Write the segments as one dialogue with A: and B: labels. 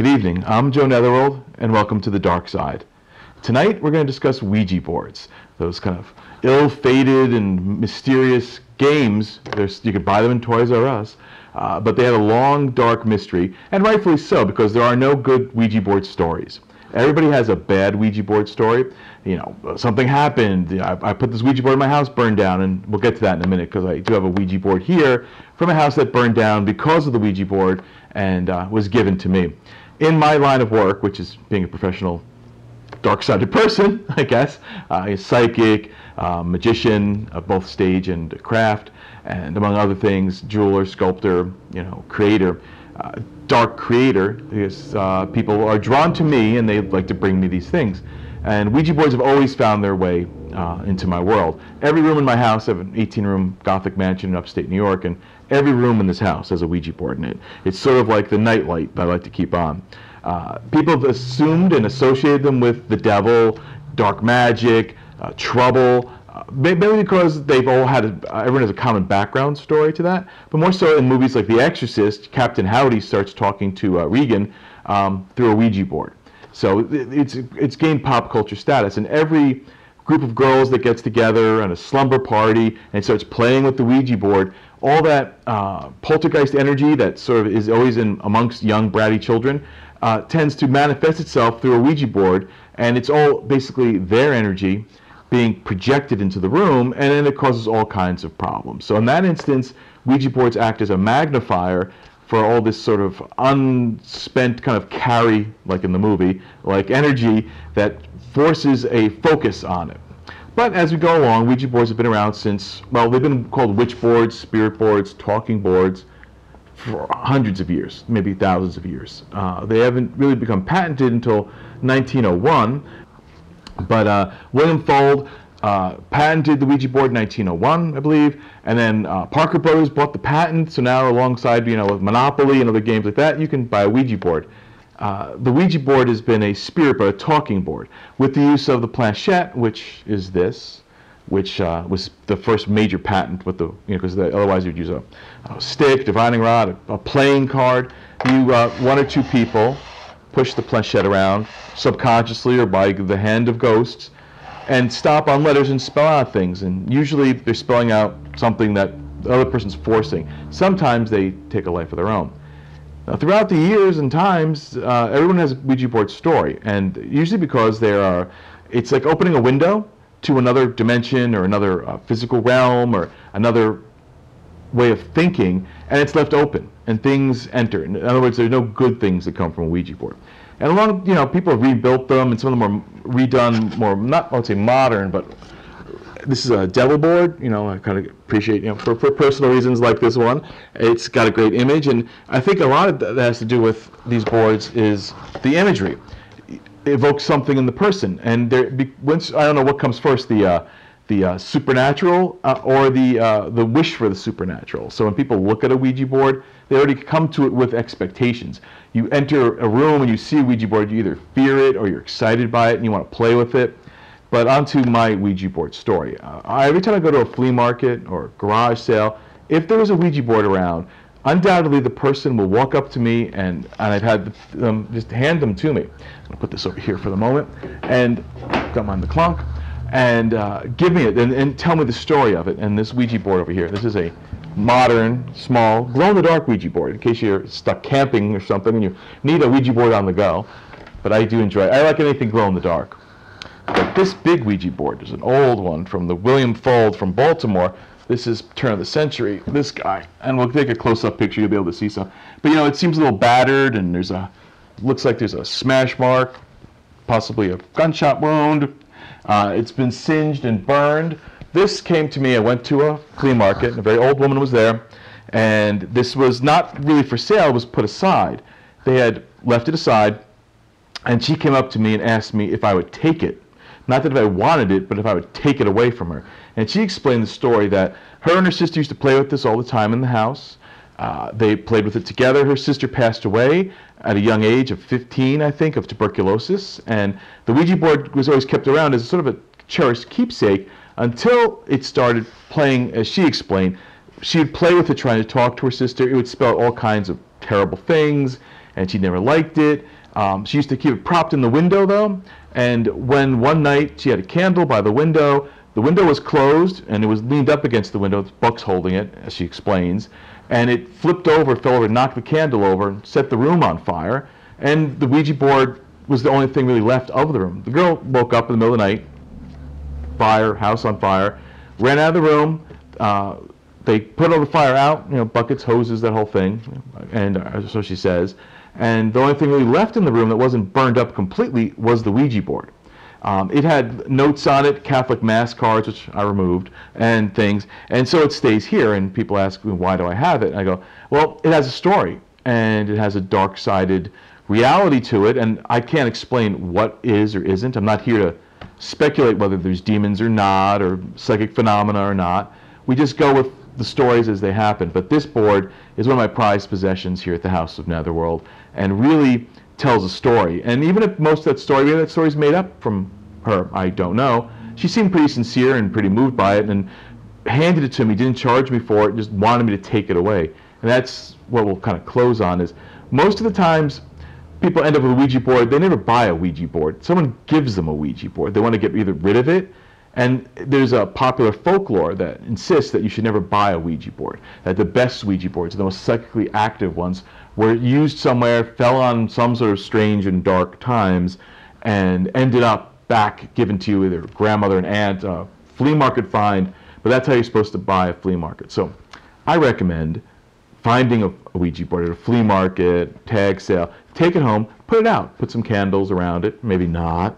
A: Good evening, I'm Joe Netherworld, and welcome to the dark side. Tonight we're going to discuss Ouija boards, those kind of ill-fated and mysterious games. You could buy them in Toys R Us, but they have a long, dark mystery, and rightfully so, because there are no good Ouija board stories. Everybody has a bad Ouija board story. You know, something happened, I put this Ouija board in my house, burned down, and we'll get to that in a minute, because I do have a Ouija board here from a house that burned down because of the Ouija board and was given to me. In my line of work, which is being a professional dark-sided person, I guess, a psychic, magician of both stage and craft, and among other things, jeweler, sculptor, creator, dark creator, because people are drawn to me and they like to bring me these things. And Ouija boards have always found their way into my world. Every room in my house, I have an 18-room Gothic mansion in upstate New York, and every room in this house has a Ouija board in it. It's sort of like the nightlight that I like to keep on. People have assumed and associated them with the devil, dark magic, trouble, maybe because they've all had, everyone has a common background story to that, but more so in movies like The Exorcist, Captain Howdy starts talking to Regan through a Ouija board. So it's gained pop culture status, and every group of girls that gets together on a slumber party and starts playing with the Ouija board, all that poltergeist energy that sort of is always in amongst young bratty children tends to manifest itself through a Ouija board, and it's all basically their energy being projected into the room, and then it causes all kinds of problems. So in that instance, Ouija boards act as a magnifier for all this sort of unspent kind of carry, like in the movie, like energy that forces a focus on it. But as we go along, Ouija boards have been around since, well, they've been called witch boards, spirit boards, talking boards for hundreds of years, maybe thousands of years. They haven't really become patented until 1901, but William Fuld patented the Ouija board in 1901, I believe, and then Parker Brothers bought the patent, so now alongside, with Monopoly and other games like that, you can buy a Ouija board. The Ouija board has been a spirit board, a talking board, with the use of the planchette, which is this, which was the first major patent with the, because otherwise you'd use a stick, divining rod, a playing card. You, one or two people, push the planchette around subconsciously or by the hand of ghosts, and stop on letters and spell out things. And usually they're spelling out something that the other person's forcing. Sometimes they take a life of their own. Now, throughout the years and times, everyone has a Ouija board story, and usually because it's like opening a window to another dimension or another physical realm or another way of thinking, and it's left open, and things enter. In other words, there's no good things that come from a Ouija board. And a lot of people have rebuilt them, and some of them are redone more, not I would say modern, but this is a devil board. I kind of appreciate, for personal reasons like this one. It's got a great image, and I think a lot of that has to do with these boards is the imagery. It evokes something in the person, and once I don't know what comes first, the supernatural or the wish for the supernatural. So when people look at a Ouija board, they already come to it with expectations. You enter a room and you see a Ouija board, you either fear it or you're excited by it and you want to play with it. But onto my Ouija board story. Every time I go to a flea market or garage sale, if there was a Ouija board around, undoubtedly the person will walk up to me and I've had them just hand them to me. I'm going to put this over here for the moment and don't mind the clunk. And give me it and tell me the story of it. And this Ouija board over here, this is a modern, small, glow-in-the-dark Ouija board, in case you're stuck camping or something and you need a Ouija board on the go. But I do enjoy it. I like anything glow-in-the-dark. But this big Ouija board is an old one from the William Fuld from Baltimore. This is turn of the century, this guy. And we'll take a close-up picture, you'll be able to see some. But it seems a little battered, and looks like there's a smash mark, possibly a gunshot wound. It's been singed and burned. This came to me, I went to a flea market, and a very old woman was there, and this was not really for sale, it was put aside. They had left it aside, and she came up to me and asked me if I would take it. Not that if I wanted it, but if I would take it away from her. And she explained the story that her and her sister used to play with this all the time in the house. They played with it together. Her sister passed away at a young age of 15, I think, of tuberculosis. And the Ouija board was always kept around as sort of a cherished keepsake until it started playing, as she explained. She would play with it trying to talk to her sister. It would spell all kinds of terrible things. and she never liked it. She used to keep it propped in the window though, and when one night she had a candle by the window was closed and it was leaned up against the window, Buck's holding it, as she explains, and it flipped over, fell over, knocked the candle over, set the room on fire, and the Ouija board was the only thing really left of the room. The girl woke up in the middle of the night, fire, house on fire, ran out of the room. They put all the fire out, buckets, hoses, that whole thing, and so she says. And the only thing really left in the room that wasn't burned up completely was the Ouija board. It had notes on it, Catholic Mass cards, which I removed, and things. And so it stays here, and people ask me, why do I have it? And I go, well, it has a story, and it has a dark-sided reality to it, and I can't explain what is or isn't. I'm not here to speculate whether there's demons or not, or psychic phenomena or not. We just go with the stories as they happen. But this board is one of my prized possessions here at the House of Netherworld, and really tells a story. And even if most of that story, maybe that story's made up from her, I don't know, she seemed pretty sincere and pretty moved by it, and handed it to me, didn't charge me for it, just wanted me to take it away. And that's what we'll kind of close on, is most of the times people end up with a Ouija board, they never buy a Ouija board. Someone gives them a Ouija board. They want to get either rid of it, and there's a popular folklore that insists that you should never buy a Ouija board, that the best Ouija boards, the most psychically active ones, were used somewhere, fell on some sort of strange and dark times, and ended up back given to you either grandmother and aunt, flea market find, but that's how you're supposed to buy a flea market. So I recommend finding a Ouija board at a flea market, tag sale, take it home, put it out, put some candles around it, maybe not,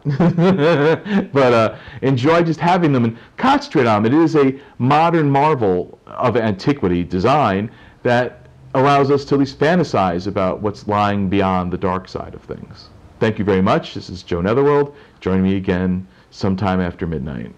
A: but enjoy just having them and concentrate on them. It is a modern marvel of antiquity design that allows us to at least fantasize about what's lying beyond the dark side of things. Thank you very much. This is Joe Netherworld. Join me again sometime after midnight.